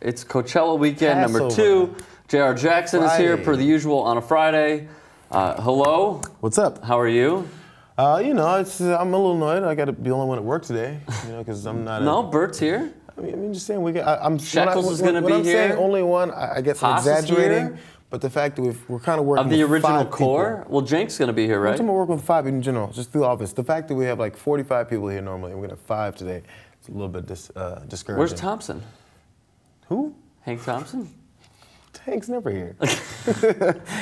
It's Coachella weekend number 2. J.R. Jackson is here per the usual on a Friday. Hello. What's up? How are you? You know, I'm a little annoyed. I got to be the only one at work today, you know, because I'm not. No, Bert's here. I mean, just saying Shackles is going to be here. I'm saying only one, I guess I'm exaggerating. Here. But the fact that we're kind of working of the with original 5 core. people. Well, Jank's going to be here, right? I'm talking about working with 5 in general, just through the office. The fact that we have like 45 people here normally, and we're going to have 5 today, it's a little bit discouraging. Where's Thompson? Who? Hank Thompson? Hank's never here.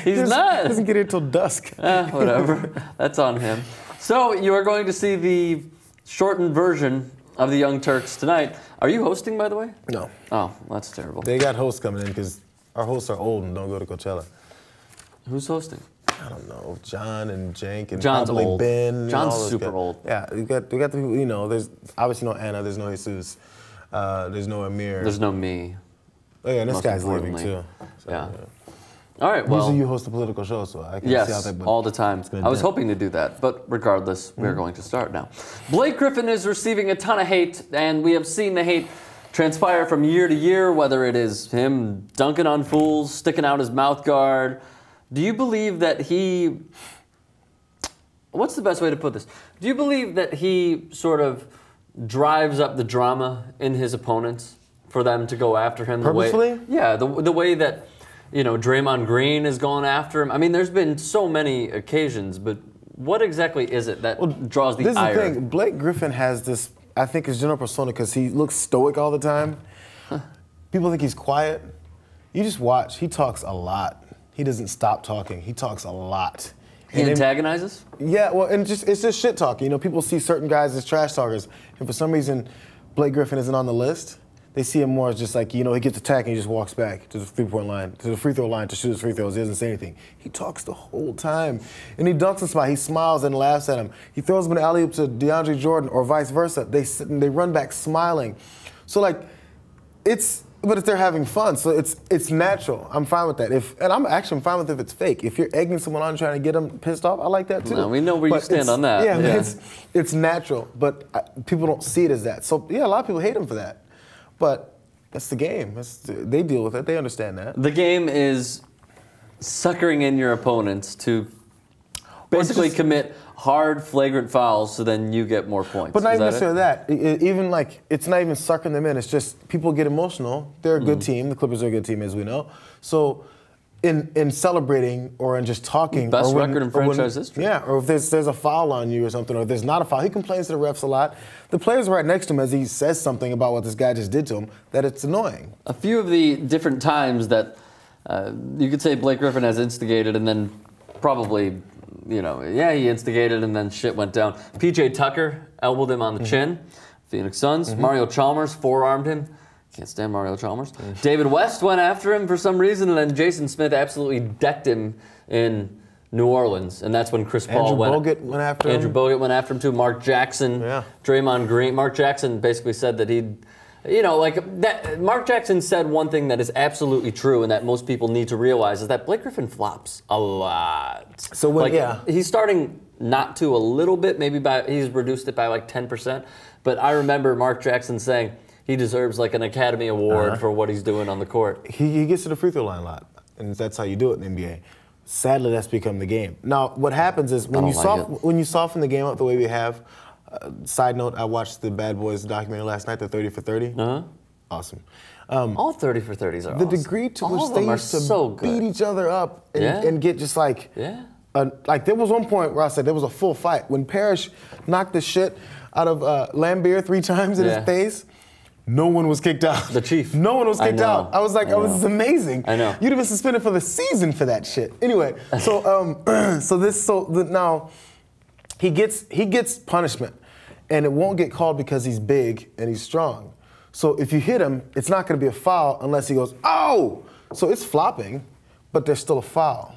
He's not. He doesn't get here till dusk. Whatever. That's on him. So you are going to see the shortened version of the Young Turks tonight. Are you hosting, by the way? No. Oh, that's terrible. They got hosts coming in because our hosts are old and don't go to Coachella. Who's hosting? I don't know. John and Jank and John's probably old. Ben. John's all those super guys. old. Yeah, we got the people. You know, there's obviously no Anna. There's no Jesus. There's no Amir. There's no me. Oh yeah, and this Most guy's leaving importantly. too. So, Yeah. All right. Well. Usually you host a political show, so I can see how Yes, that. all the time. I was hoping to do that, but regardless, we're going to start now. Blake Griffin is receiving a ton of hate, and we have seen the hate transpire from year to year, whether it is him dunking on fools, sticking out his mouth guard. Do you believe that he... What's the best way to put this? Do you believe that he sort of drives up the drama in his opponents for them to go after him? Purposefully? The way that, you know, Draymond Green has gone after him. I mean, there's been so many occasions, but what exactly is it that draws the ire? This is the thing. Blake Griffin has this, I think, his general persona because he looks stoic all the time. People think he's quiet. You just watch. He talks a lot. He doesn't stop talking. He talks a lot. He antagonizes? Yeah, well, and it's just shit talking. You know, people see certain guys as trash talkers, and for some reason, Blake Griffin isn't on the list. They see him more as just like, you know, he gets attacked and he just walks back to the three-point line, to the free throw line to shoot his free throws. He doesn't say anything. He talks the whole time. And he dunks and smiles. He smiles and laughs at him. He throws him an alley-oop to DeAndre Jordan or vice versa. They sit and they run back smiling. So, like, but if they're having fun, so it's natural. I'm fine with that. And I'm fine with if it's fake. If you're egging someone on trying to get them pissed off, I like that too. No, we know where you stand on that. Yeah. It's natural, but people don't see it as that. So yeah, a lot of people hate him for that. But that's the game. They deal with it. They understand that. The game is suckering in your opponents to basically commit hard, flagrant fouls, so then you get more points. But not even necessarily that. Even like, it's not even sucking them in. It's just people get emotional. They're a good team. The Clippers are a good team, as we know. So in celebrating or in just talking. Best record in franchise history. Yeah, or if there's a foul on you or something, or if there's not a foul. He complains to the refs a lot. The players are right next to him as he says something about what this guy just did to him, that it's annoying. A few of the different times that you could say Blake Griffin has instigated and then probably... You know, yeah, he instigated and then shit went down. P.J. Tucker elbowed him on the chin. Phoenix Suns. Mario Chalmers forearmed him. Can't stand Mario Chalmers. David West went after him for some reason, and then Jason Smith absolutely decked him in New Orleans. And that's when Chris Paul Andrew Bogut went after him. Andrew Bogut went after him too. Mark Jackson, Draymond Green. Mark Jackson basically said that he'd... You know, like that. Mark Jackson said one thing that is absolutely true, and that most people need to realize is that Blake Griffin flops a lot. So when, he's starting not to a little bit. Maybe he's reduced it by like 10%. But I remember Mark Jackson saying he deserves like an Academy Award for what he's doing on the court. He gets to the free throw line a lot, and that's how you do it in the NBA. Sadly, that's become the game. Now, what happens is when you soften the game up the way we have. Side note, I watched the Bad Boys documentary last night, the 30 for 30. Awesome. All 30 for 30s are the awesome. degree to which they used to beat each other up and get just like... like there was one point where I said there was a full fight. When Parrish knocked the shit out of Lambeer 3 times in his face, no one was kicked out. The Chief. No one was kicked out. I was like, oh, this is amazing. I know. You'd have been suspended for the season for that shit. Anyway, so now... He gets punishment, and it won't get called because he's big and he's strong. So if you hit him, it's not going to be a foul unless he goes, oh! So it's flopping, but there's still a foul,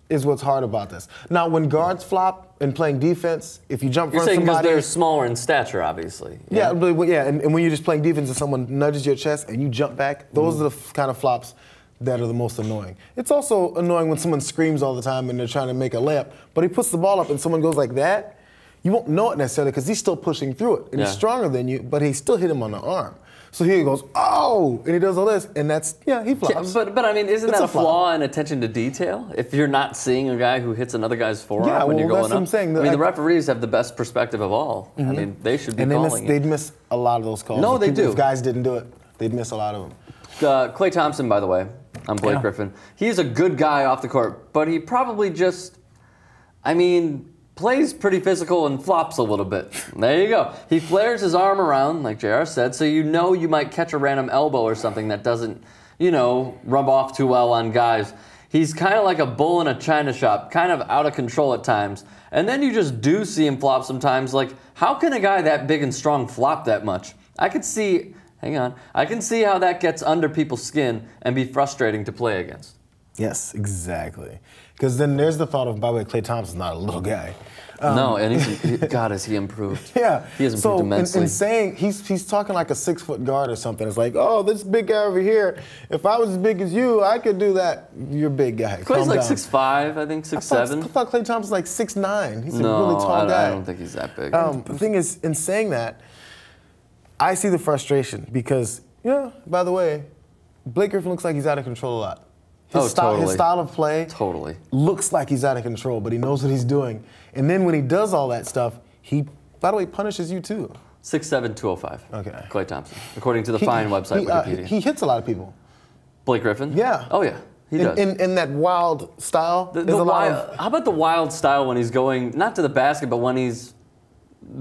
is what's hard about this. Now, when guards flop and playing defense, if you jump in front of somebody... You're saying because they're smaller in stature, obviously. Yeah, and when you're just playing defense and someone nudges your chest and you jump back, those are the kind of flops that are the most annoying. It's also annoying when someone screams all the time and they're trying to make a layup, but he puts the ball up and someone goes like that, you won't know it necessarily because he's still pushing through it. And he's stronger than you, but he still hit him on the arm. So he goes, oh, and he does all this, and that's, he flops. But I mean, isn't that a flaw in attention to detail? If you're not seeing a guy who hits another guy's forearm when you're going up. That's what I'm saying. I mean, the referees have the best perspective of all. I mean, they should be calling it. They'd miss a lot of those calls. No, they do. If guys didn't do it, they'd miss a lot of them. Klay Thompson, by the way, I'm Blake Griffin. He's a good guy off the court, but he probably just, plays pretty physical and flops a little bit. There you go. He flares his arm around, like JR said, so you know you might catch a random elbow or something that doesn't, rub off too well on guys. He's kind of like a bull in a china shop, kind of out of control at times. And then you just do see him flop sometimes. Like, how can a guy that big and strong flop that much? I can see how that gets under people's skin and be frustrating to play against. Yes, exactly. Because then there's the thought of, by the way, Klay Thompson's not a little guy. No, and God, has he improved. Yeah. He has improved immensely. In saying, he's talking like a 6-foot guard or something. It's like, oh, this big guy over here, if I was as big as you, I could do that. You're a big guy. Klay's like 6'5", I think, 6'7". I thought Klay Thompson's like 6'9". He's a really tall guy. I don't think he's that big. The thing is, in saying that, I see the frustration because, by the way, Blake Griffin looks like he's out of control a lot. His style of play looks like he's out of control, but he knows what he's doing. And then when he does all that stuff, he, by the way, punishes you too. 6'7", 205. Okay. Klay Thompson, according to the fine website Wikipedia. He hits a lot of people. Blake Griffin? Yeah. Oh yeah, he does. In that wild style. How about the wild style when he's going not to the basket, but when he's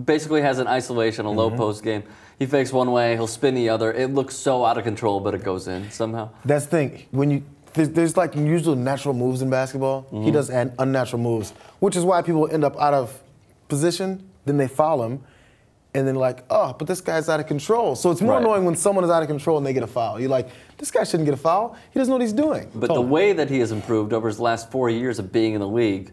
basically has an isolation, a low post game. He fakes one way, he'll spin the other. It looks so out of control, but it goes in somehow. That's the thing. When there's like usual natural moves in basketball. He does unnatural moves, which is why people end up out of position. Then they foul him, and then like, oh, but this guy's out of control. So it's more annoying when someone is out of control and they get a foul. You're like, this guy shouldn't get a foul. He doesn't know what he's doing. But the way that he has improved over his last 4 years of being in the league.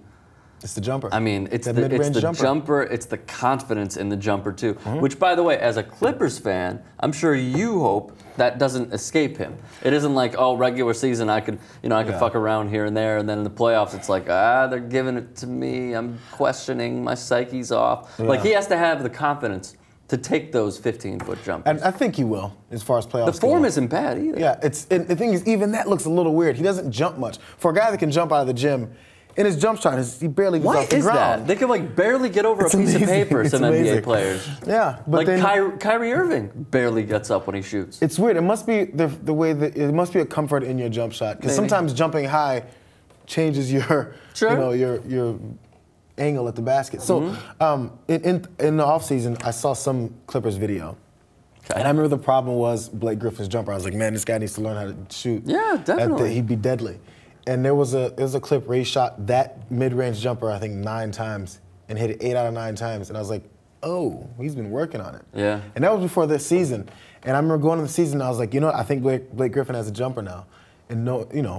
It's the jumper. It's the jumper. It's the confidence in the jumper too. Which, by the way, as a Clippers fan, I'm sure you hope that doesn't escape him. It isn't like, oh, regular season I could fuck around here and there, and then in the playoffs it's like, they're giving it to me. I'm questioning, my psyche's off. Like he has to have the confidence to take those 15-foot jumpers. And I think he will, as far as playoffs go. The form isn't bad either. Yeah, the thing is, even that looks a little weird. He doesn't jump much. For a guy that can jump out of the gym, in his jump shot, he barely gets off the ground. Why is that? They can like barely get over a piece of paper, some NBA players. Yeah, but like Kyrie Irving barely gets up when he shoots. It's weird. It must be the way that it must be a comfort in your jump shot because sometimes jumping high changes your your angle at the basket. So in the offseason, I saw some Clippers video. Okay. And I remember the problem was Blake Griffin's jumper. I was like, man, this guy needs to learn how to shoot. Yeah, definitely. He'd be deadly. And there was a clip where he shot that mid-range jumper, I think, 9 times and hit it 8 out of 9 times. And I was like, oh, he's been working on it. Yeah. And that was before this season. And I remember going to the season, I was like, I think Blake Griffin has a jumper now. And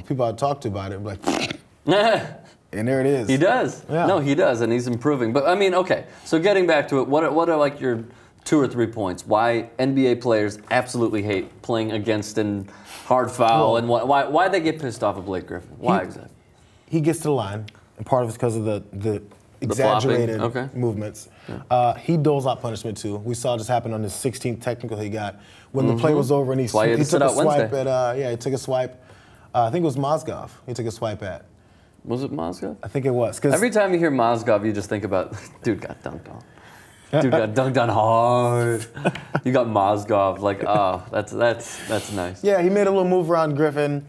people I'd talk to about it, like, and there it is. He does. Yeah. No, he does, and he's improving. But okay. So getting back to it, what are like your 2 or 3 points why NBA players absolutely hate playing against and hard foul, and why they get pissed off at Blake Griffin? Why exactly? He gets to the line, and part of it's because of the exaggerated movements. Yeah. He doles out punishment too. We saw this happen on his 16th technical he got when the play was over and he took a swipe at he took a swipe. I think it was Mozgov. He took a swipe at. Was it Mozgov? I think it was. Every time you hear Mozgov, you just think about dude got dunked on. Dude got dunked on hard. You got Mozgov. Like, oh, that's nice. Yeah, he made a little move around Griffin.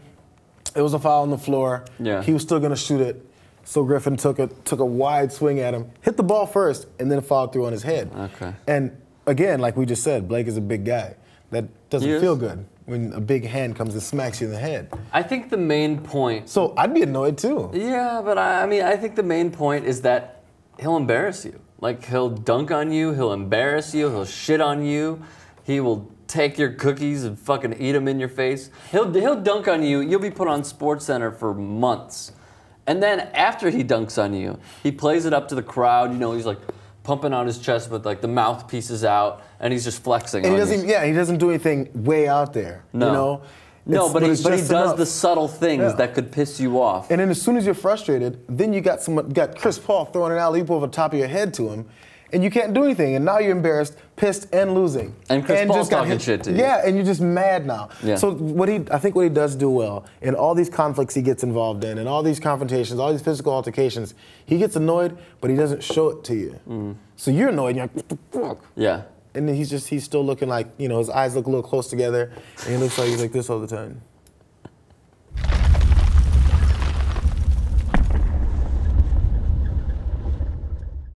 It was a foul on the floor. Yeah. He was still gonna shoot it. So Griffin took a wide swing at him, hit the ball first, and then fouled through on his head. Okay. And again, like we just said, Blake is a big guy. That doesn't feel good when a big hand comes and smacks you in the head. I think the main point. So I'd be annoyed too. Yeah, but I think the main point is that he'll embarrass you. Like, he'll dunk on you, he'll embarrass you, he'll shit on you, he will take your cookies and fucking eat them in your face. He'll dunk on you, you'll be put on SportsCenter for months. And then after he dunks on you, he plays it up to the crowd, he's like pumping on his chest with like the mouthpieces out, and he's just flexing on you. He doesn't do anything way out there, No, but he does the subtle things that could piss you off. And then as soon as you're frustrated, then you got Chris Paul throwing an alley-oop over the top of your head to him, and you can't do anything. And now you're embarrassed, pissed, and losing. And Chris Paul's got talking shit to you. Yeah, and you're just mad now. Yeah. So I think what he does do well, in all these conflicts he gets involved in, and all these confrontations, all these physical altercations, he gets annoyed, but he doesn't show it to you. So you're annoyed, and you're like, what the fuck? Yeah. And then he's still looking like, his eyes look a little close together, and he looks like he's like this all the time.